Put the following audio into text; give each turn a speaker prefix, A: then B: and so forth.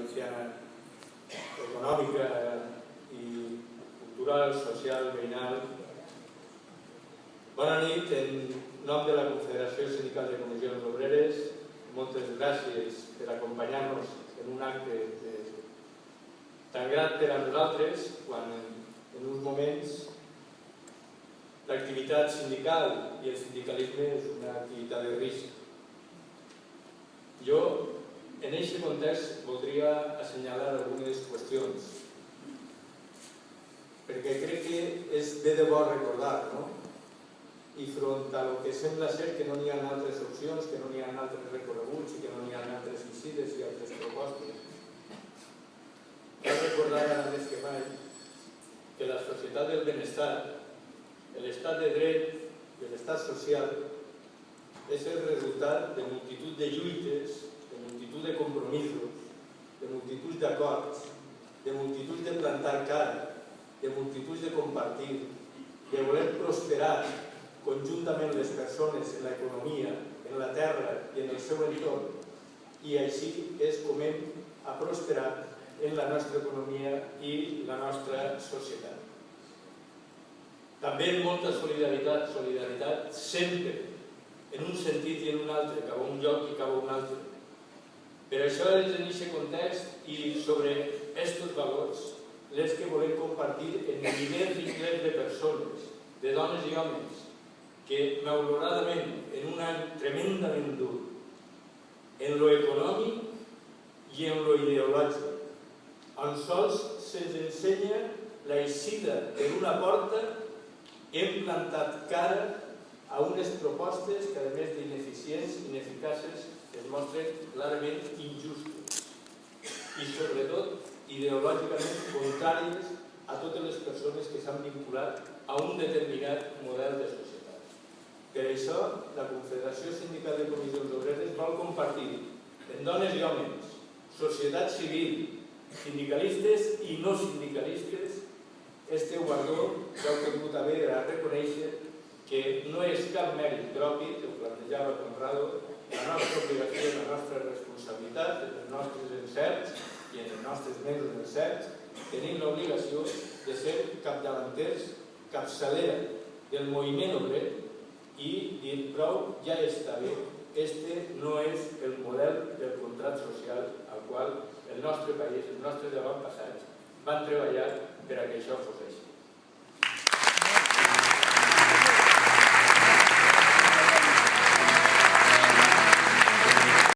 A: valenciana econòmica i cultural, social, veïnal. Bona nit, en nom de la Confederació Sindical de Comissions Obreres, moltes gràcies per acompanyar-nos en un acte tan gran per a nosaltres, quan en uns moments l'activitat sindical i el sindicalisme és una activitat de risc. Jo, en aquest context, voldria assenyalar algunes qüestions, perquè crec que és bé de bo recordar, no? I front a lo que sembla ser que no n'hi ha altres opcions, que no n'hi ha altres recorreguts i que no n'hi ha altres visites i altres propostes, cal recordar ara més que mai que la societat del benestar, l'estat de dret i l'estat social és el resultat de multitud de lluites, de multitud de compromisos, de multitud d'acords, de multitud de plantar cara, de multitud de compartir, de voler prosperar conjuntament les persones en l'economia, en la terra i en el seu entorn, i així és com hem prosperat en la nostra economia i la nostra societat. També molta solidaritat, sempre, en un sentit i en un altre, cap a un lloc i cap a un altre. Per això és en aquest context i sobre aquests valors les que volem compartir en milers i milers de persones, de dones i homes, que malauradament en un any tremendament dur, en lo econòmic i en lo ideològic, on sols se'ns ensenya l'eixida per una porta, hem plantat cara a unes propostes que, a més d'ineficients i ineficaces, es mostren clarament injustes i, sobretot, ideològicament contràries a totes les persones que s'han vinculat a un determinat model de societat. Per això, la Confederació Sindical de Comissions Obreres vol compartir en dones i homes, societat civil, sindicalistes i no sindicalistes, este guardó que heu tingut a veure a reconèixer que no és cap mèrit propi, que ho plantejava Conrado, la nostra obligació i la nostra responsabilitat en els nostres encerts i en els nostres menys encerts, tenim l'obligació de ser capdavanters, capçalera del moviment obrer i dir prou, ja està bé, este no és el model del contracte social al qual el nostre país, els nostres avantpassats, van treballar per a que això fos així.